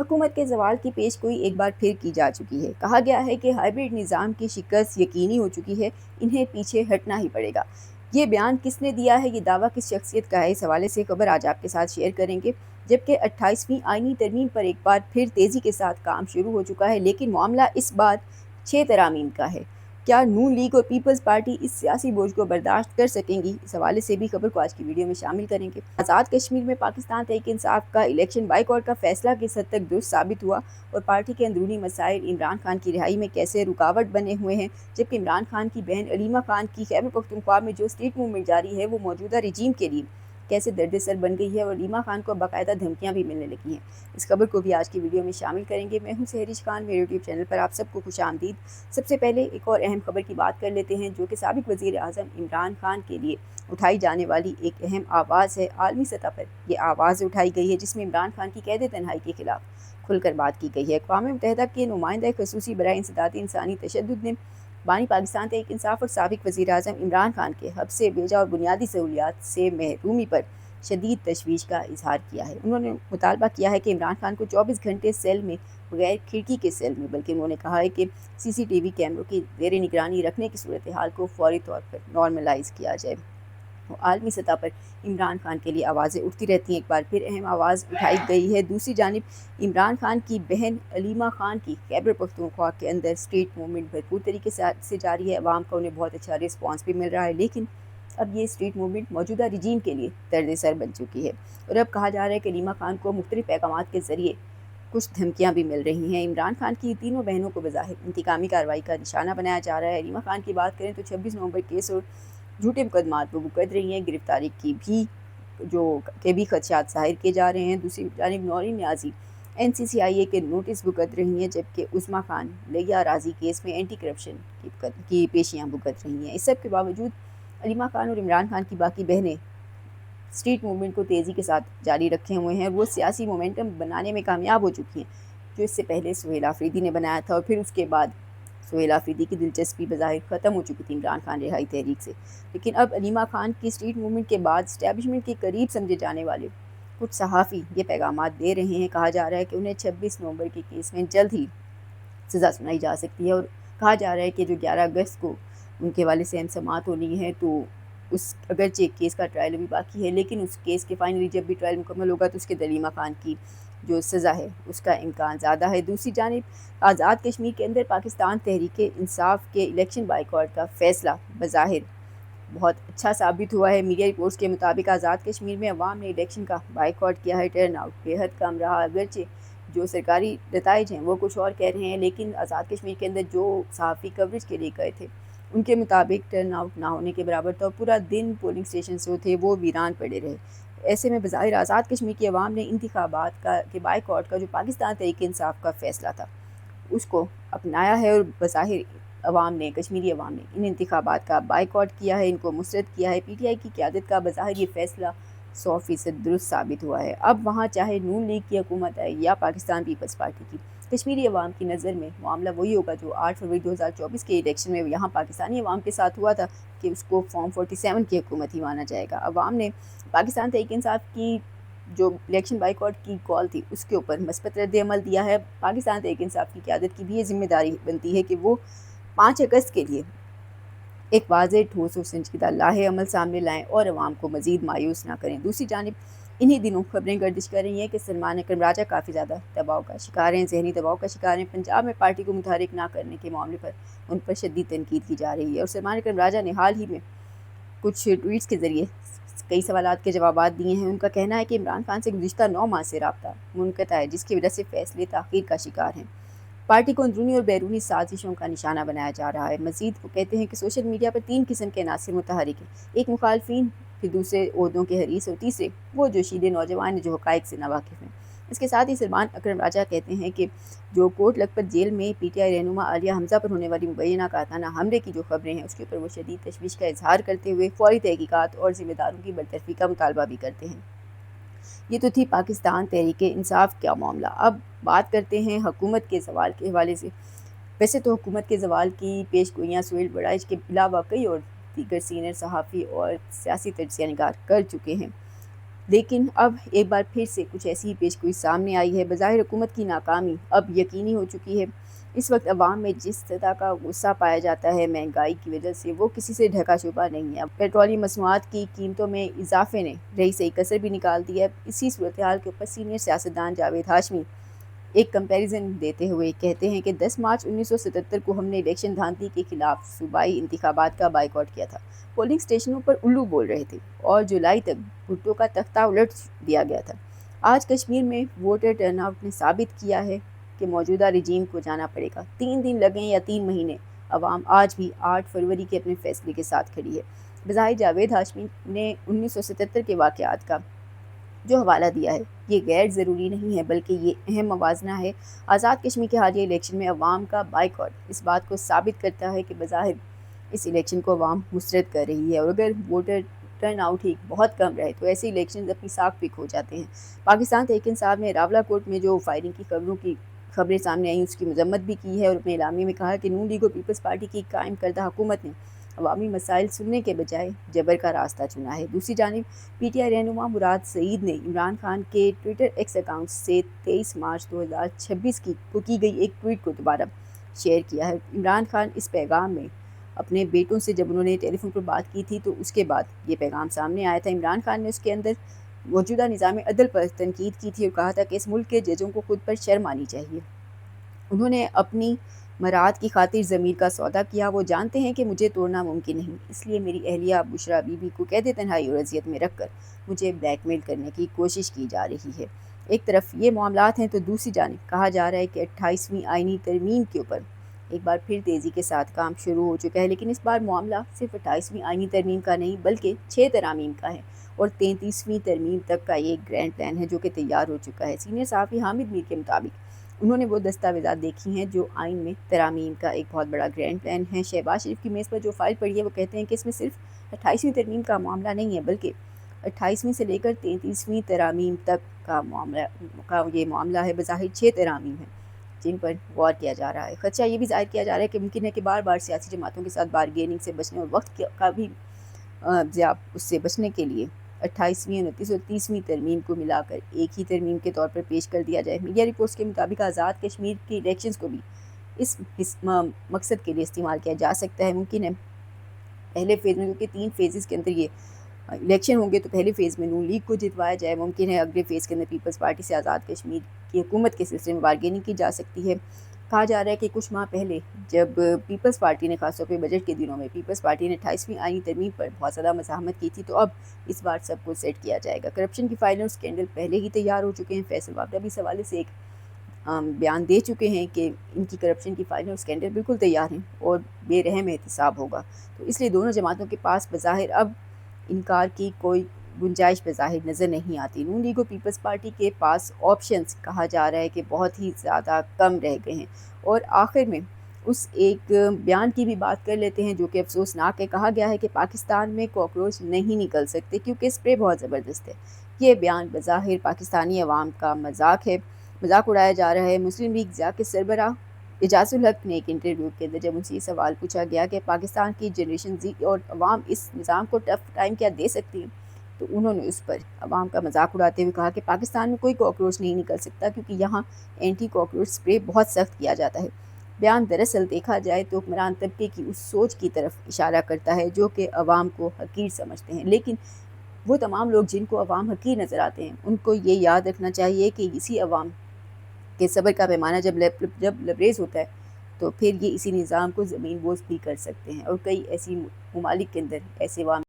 حکومت کے زوال کی پیش گوئی ایک بار پھر کی جا چکی ہے۔ کہا گیا ہے کہ ہائبرڈ نظام کی شکست یقینی ہو چکی ہے، انہیں پیچھے ہٹنا ہی پڑے گا۔ یہ بیان کس نے دیا ہے، یہ دعویٰ کس شخصیت کا ہے، اس حوالے سے خبر آج آپ کے ساتھ شیئر کریں گے۔ جبکہ 28ویں آئینی ترمیم پر ایک بار پھر تیزی کے ساتھ کام شروع ہو چکا ہے، لیکن معاملہ اس بار 6 ترامیم کا ہے۔ کیا نون لیگ اور پیپلز پارٹی اس سیاسی بوجھ کو برداشت کر سکیں گی؟ اس حوالے سے بھی خبر کو آج کی ویڈیو میں شامل کریں گے۔ آزاد کشمیر میں پاکستان تحریک انصاف کا الیکشن بائیکاٹ کا فیصلہ کس حد تک درست ثابت ہوا اور پارٹی کے اندرونی مسائل عمران خان کی رہائی میں کیسے رکاوٹ بنے ہوئے ہیں، جبکہ عمران خان کی بہن علیمہ خان کی خیبر پختونخوا میں جو اسٹریٹ موومنٹ جاری ہے وہ موجودہ رجیم کے لیے کیسے درد سر بن گئی ہے اور علیمہ خان کو باقاعدہ دھمکیاں بھی ملنے لگی ہیں۔ اس خبر کو بھی آج کی ویڈیو میں شامل کریں گے۔ میں ہوں سہرش خان، میرے یوٹیوب چینل پر آپ سب کو خوش آمدید۔ سب سے پہلے ایک اور اہم خبر کی بات کر لیتے ہیں، جو کہ سابق وزیر اعظم عمران خان کے لیے اٹھائی جانے والی ایک اہم آواز ہے۔ عالمی سطح پر یہ آواز اٹھائی گئی ہے جس میں عمران خان کی قید تنہائی کے خلاف کھل کر بات کی گئی ہے۔ اقوام متحدہ کے نمائندہ خصوصی برائے انسداد انسانی تشدد نے بانی پاکستان تحریک انصاف اور سابق وزیر اعظم عمران خان کے حبس بیجا اور بنیادی سہولیات سے محرومی پر شدید تشویش کا اظہار کیا ہے۔ انہوں نے مطالبہ کیا ہے کہ عمران خان کو 24 گھنٹے سیل میں، بغیر کھڑکی کے سیل میں، بلکہ انہوں نے کہا ہے کہ CCTV کیمروں کی زیر نگرانی رکھنے کی صورتحال کو فوری طور پر نارملائز کیا جائے۔ عالمی سطح پر عمران خان کے لیے آوازیں اٹھتی رہتی ہیں، ایک بار پھر اہم آواز اٹھائی گئی ہے۔ دوسری جانب عمران خان کی بہن علیمہ خان کی خیبر پختونخوا کے اندر اسٹریٹ موومنٹ بھرپور طریقے سے جاری ہے۔ عوام کا انہیں بہت اچھا رسپانس بھی مل رہا ہے، لیکن اب یہ اسٹریٹ موومنٹ موجودہ رجیم کے لیے درد سر بن چکی ہے اور اب کہا جا رہا ہے کہ علیمہ خان کو مختلف پیغامات کے ذریعے کچھ دھمکیاں بھی مل رہی ہیں۔ عمران خان کی تینوں بہنوں کو بظاہر انتقامی کارروائی کا نشانہ بنایا جا رہا ہے۔ علیمہ خان کی بات کریں تو 26 نومبر کیس اور جھوٹے مقدمات وہ مقرر رہی ہیں، گرفتاری کے بھی خدشات ظاہر کیے جا رہے ہیں۔ دوسری جانب نورین نیازی NCCIA کے نوٹس بھگت رہی ہیں، جبکہ عظمیٰ خان لیہ راضی کیس میں اینٹی کرپشن کی پیشیاں بھگت رہی ہیں۔ اس سب کے باوجود علیمہ خان اور عمران خان کی باقی بہنیں اسٹریٹ موومنٹ کو تیزی کے ساتھ جاری رکھے ہوئے ہیں۔ وہ سیاسی مومنٹم بنانے میں کامیاب ہو چکی ہیں، جو اس سے پہلے سہیل آفریدی نے بنایا تھا، اور پھر اس کے بعد سہیل آفریدی کی دلچسپی بظاہر ختم ہو چکی تھی عمران خان رہائی تحریک سے۔ لیکن اب علیمہ خان کی اسٹریٹ موومنٹ کے بعد اسٹیبلشمنٹ کے قریب سمجھے جانے والے کچھ صحافی یہ پیغامات دے رہے ہیں۔ کہا جا رہا ہے کہ انہیں 26 نومبر کے کیس میں جلد ہی سزا سنائی جا سکتی ہے، اور کہا جا رہا ہے کہ جو 11 اگست کو ان کے والد سے ہم سماعت ہونی ہے، تو اس اگرچہ کیس کا ٹرائل ابھی باقی ہے، لیکن اس کیس کے فائنلی جب بھی ٹرائل مکمل ہوگا تو اس کے علیمہ خان کی جو سزا ہے اس کا امکان زیادہ ہے۔ دوسری جانب آزاد کشمیر کے اندر پاکستان تحریک انصاف کے الیکشن بائیکاٹ کا فیصلہ بظاہر بہت اچھا ثابت ہوا ہے۔ میڈیا رپورٹس کے مطابق آزاد کشمیر میں عوام نے الیکشن کا بائیکاٹ کیا ہے۔ ٹرن آؤٹ بے حد کم رہا، اگرچہ جو سرکاری نتائج ہیں وہ کچھ اور کہہ رہے ہیں، لیکن آزاد کشمیر کے اندر جو صحافی کوریج کے لیے گئے تھے ان کے مطابق ٹرن آؤٹ نہ ہونے کے برابر تھا، پورا دن پولنگ اسٹیشنز جو تھے وہ ویران پڑے رہے۔ ایسے میں بظاہر آزاد کشمیر کی عوام نے انتخابات کے بائیکاٹ کا جو پاکستان تحریک انصاف کا فیصلہ تھا اس کو اپنایا ہے، اور بظاہر عوام نے، کشمیری عوام نے ان انتخابات کا بائیکاٹ کیا ہے، ان کو مسترد کیا ہے۔ PTI کی قیادت کا بظاہر یہ فیصلہ 100% درست ثابت ہوا ہے۔ اب وہاں چاہے نون لیگ کی حکومت ہے یا پاکستان پیپلز پارٹی کی، کشمیری عوام کی نظر میں معاملہ وہی ہوگا جو 8 فروری 2024 کے الیکشن میں یہاں پاکستانی عوام کے ساتھ ہوا تھا، کہ اس کو فارم 47 کی حکومت ہی مانا جائے گا۔ عوام نے پاکستان تحریک انصاف کی جو الیکشن بائیکاٹ کی کال تھی اس کے اوپر مثبت رد عمل دیا ہے۔ پاکستان تحریک انصاف کی قیادت کی بھی یہ ذمہ داری بنتی ہے کہ وہ 5 اگست کے لیے ایک واضح، ٹھوس اور سنجیدہ لاہے عمل سامنے لائیں اور عوام کو مزید مایوس نہ کریں۔ دوسری جانب انہی دنوں خبریں گردش کر رہی ہیں کہ سلمان اکرم راجہ کافی زیادہ دباؤ کا شکار ہیں، ذہنی دباؤ کا شکار ہیں۔ پنجاب میں پارٹی کو متحرک نہ کرنے کے معاملے پر ان پر شدید تنقید کی جا رہی ہے، اور سلمان اکرم راجہ نے حال ہی میں کچھ ٹویٹس کے ذریعے کئی سوالات کے جوابات دیے ہیں۔ ان کا کہنا ہے کہ عمران خان سے گزشتہ 9 ماہ سے رابطہ منقطع ہے، جس کی وجہ سے فیصلے تاخیر کا شکار ہیں۔ پارٹی کو اندرونی اور بیرونی سازشوں کا نشانہ بنایا جا رہا ہے۔ مزید وہ کہتے ہیں کہ سوشل میڈیا پر 3 قسم کے عناصر متحرک ہیں، ایک مخالفین، پھر دوسرے عہدوں کے حریث، اور تیسرے وہ جوشیلے نوجوان ہیں جو حقائق سے ناواقف ہیں۔ اس کے ساتھ ہی سلمان اکرم راجہ کہتے ہیں کہ جو کوٹ لکھپت جیل میں PTI رہنما عالیہ حمزہ پر ہونے والی مبینہ قاطعانہ حملے کی جو خبریں ہیں اس کے اوپر وہ شدید تشویش کا اظہار کرتے ہوئے فوری تحقیقات اور ذمہ داروں کی برطرفی کا مطالبہ بھی کرتے ہیں۔ یہ تو تھی پاکستان تحریک انصاف کا معاملہ۔ اب بات کرتے ہیں حکومت کے زوال کے حوالے سے۔ ویسے تو حکومت کے زوال کی پیش گوئیاں سہیل بڑائچ کے علاوہ کئی اور دیگر سینئر صحافی اور سیاسی تجزیہ نگار کر چکے ہیں، لیکن اب ایک بار پھر سے کچھ ایسی ہی پیشگوئی سامنے آئی ہے۔ بظاہر حکومت کی ناکامی اب یقینی ہو چکی ہے۔ اس وقت عوام میں جس سطح کا غصہ پایا جاتا ہے مہنگائی کی وجہ سے، وہ کسی سے ڈھکا چھپا نہیں ہے۔ اب پیٹرولیم مصنوعات کی قیمتوں میں اضافے نے رہی سہی کسر بھی نکال دی ہے۔ اسی صورتحال کے اوپر سینئر سیاستدان جاوید ہاشمی ایک کمپیریزن دیتے ہوئے کہتے ہیں کہ 10 مارچ 1977 کو ہم نے الیکشن دھاندلی کے خلاف صوبائی انتخابات کا بائیکاٹ کیا تھا، پولنگ اسٹیشنوں پر الو بول رہے تھے اور جولائی تک بھٹو کا تختہ الٹ دیا گیا تھا۔ آج کشمیر میں ووٹر ٹرن آؤٹ نے ثابت کیا ہے کہ موجودہ رجیم کو جانا پڑے گا، 3 دن لگیں یا 3 مہینے، عوام آج بھی 8 فروری کے اپنے فیصلے کے ساتھ کھڑی ہے۔ بظاہر جاوید ہاشمی نے 1977 کے واقعات کا جو حوالہ دیا ہے، یہ غیر ضروری نہیں ہے بلکہ یہ اہم موازنہ ہے۔ آزاد کشمیر کے حالیہ الیکشن میں عوام کا بائیکاٹ اس بات کو ثابت کرتا ہے کہ بظاہر اس الیکشن کو عوام مسرت کر رہی ہے، اور اگر ووٹر ٹرن آؤٹ ہی بہت کم رہے تو ایسے الیکشنز اپنی ساکھ پہ کھو جاتے ہیں۔ پاکستان تحریک انصاف نے راولہ کوٹ میں جو فائرنگ کی خبریں سامنے آئیں اس کی مذمت بھی کی ہے، اور اپنے اعلامیے میں کہا کہ نون لیگ اور پیپلز پارٹی کی قائم کردہ حکومت نے عوامی مسائل سننے کے بجائے جبر کا راستہ چنا ہے۔ دوسری جانب پی ٹی آئی رہنما مراد سعید نے عمران خان کے ٹویٹر ایکس اکاؤنٹ سے 23 مارچ 2026 کو کی گئی ایک ٹویٹ کو دوبارہ شیئر کیا ہے۔ عمران خان اس پیغام میں اپنے بیٹوں سے جب انہوں نے ٹیلی فون پر بات کی تھی تو اس کے بعد یہ پیغام سامنے آیا تھا۔ عمران خان نے اس کے اندر موجودہ نظام عدل پر تنقید کی تھی اور کہا تھا کہ اس ملک کے ججوں کو خود پر شرم آنی چاہیے۔ انہوں نے اپنی مراد کی خاطر ضمیر کا سودا کیا۔ وہ جانتے ہیں کہ مجھے توڑنا ممکن نہیں، اس لیے میری اہلیہ بشریٰ بی بی کو قید تنہائی اور اذیت میں رکھ کر مجھے بلیک میل کرنے کی کوشش کی جا رہی ہے۔ ایک طرف یہ معاملات ہیں تو دوسری جانب کہا جا رہا ہے کہ 28ویں آئینی ترمیم کے اوپر ایک بار پھر تیزی کے ساتھ کام شروع ہو چکا ہے، لیکن اس بار معاملہ صرف 28ویں آئینی ترمیم کا نہیں بلکہ 6 ترامیم کا ہے، اور 33ویں ترمیم تک کا یہ گرینڈ پلان ہے جو کہ تیار ہو چکا ہے۔ سینئر صحافی حامد میر کے مطابق انہوں نے وہ دستاویزات دیکھی ہیں جو آئین میں ترامیم کا ایک بہت بڑا گرینڈ پلان ہے۔ شہباز شریف کی میز پر جو فائل پڑی ہے وہ کہتے ہیں کہ اس میں صرف 28ویں ترمیم کا معاملہ نہیں ہے بلکہ 28ویں سے لے کر 33ویں ترامیم تک کا یہ معاملہ ہے۔ بظاہر 6 ترامیم ہیں جن پر غور کیا جا رہا ہے۔ خدشہ یہ بھی ظاہر کیا جا رہا ہے کہ ممکن ہے کہ بار بار سیاسی جماعتوں کے ساتھ بارگیننگ سے بچنے اور وقت کا بھی اس سے بچنے کے لیے 28ویں 29 اور 30ویں ترمیم کو ملا کر ایک ہی ترمیم کے طور پر پیش کر دیا جائے۔ میڈیا رپورٹس کے مطابق آزاد کشمیر کی الیکشنز کو بھی اس مقصد کے لیے استعمال کیا جا سکتا ہے۔ ممکن ہے پہلے فیز میں، کیونکہ 3 فیزز کے اندر یہ الیکشن ہوں گے، تو پہلے فیز میں نون لیگ کو جتوایا جائے، ممکن ہے اگلے فیز کے اندر پیپلز پارٹی سے آزاد کشمیر کی حکومت کے سلسلے میں بارگیننگ کی جا سکتی ہے۔ کہا جا رہا ہے کہ کچھ ماہ پہلے جب پیپلز پارٹی نے، خاص طور پہ بجٹ کے دنوں میں پیپلز پارٹی نے 28ویں آئینی ترمیم پر بہت زیادہ مزاحمت کی تھی، تو اب اس بار سب کو سیٹ کیا جائے گا۔ کرپشن کی فائلیں اور اسکینڈل پہلے ہی تیار ہو چکے ہیں۔ فیصل وابڈہ بھی اس حوالے سے ایک بیان دے چکے ہیں کہ ان کی کرپشن کی فائلیں اور اسکینڈل بالکل تیار ہیں اور بے رحم احتساب ہوگا، تو اس لیے دونوں جماعتوں کے پاس بظاہر اب انکار کی کوئی گنجائش بظاہر نظر نہیں آتی۔ نون لیگ اور پیپلز پارٹی کے پاس آپشنز کہا جا رہا ہے کہ بہت ہی زیادہ کم رہ گئے ہیں۔ اور آخر میں اس ایک بیان کی بھی بات کر لیتے ہیں جو کہ افسوسناک ہے۔ کہا گیا ہے کہ پاکستان میں کاکروچ نہیں نکل سکتے کیونکہ اسپرے بہت زبردست ہے۔ یہ بیان بظاہر پاکستانی عوام کا مذاق ہے، مذاق اڑایا جا رہا ہے۔ مسلم لیگ ضیاء کے سربراہ اعجاز الحق نے ایک انٹرویو کے اندر جب ان سے یہ سوال پوچھا گیا کہ پاکستان کی جنریشن زی اور عوام اس نظام کو ٹف ٹائم کیا دے سکتی ہے، تو انہوں نے اس پر عوام کا مذاق اڑاتے ہوئے کہا کہ پاکستان میں کوئی کاکروچ نہیں نکل سکتا کیونکہ یہاں اینٹی کاکروچ اسپرے بہت سخت کیا جاتا ہے۔ بیان دراصل دیکھا جائے تو حکمران طبقے کی اس سوچ کی طرف اشارہ کرتا ہے جو کہ عوام کو حقیر سمجھتے ہیں، لیکن وہ تمام لوگ جن کو عوام حقیر نظر آتے ہیں ان کو یہ یاد رکھنا چاہیے کہ اسی عوام کے صبر کا پیمانہ جب لبریز ہوتا ہے تو پھر یہ اسی نظام کو زمین بوس بھی کر سکتے ہیں، اور کئی ایسی ممالک کے اندر ایسے عوام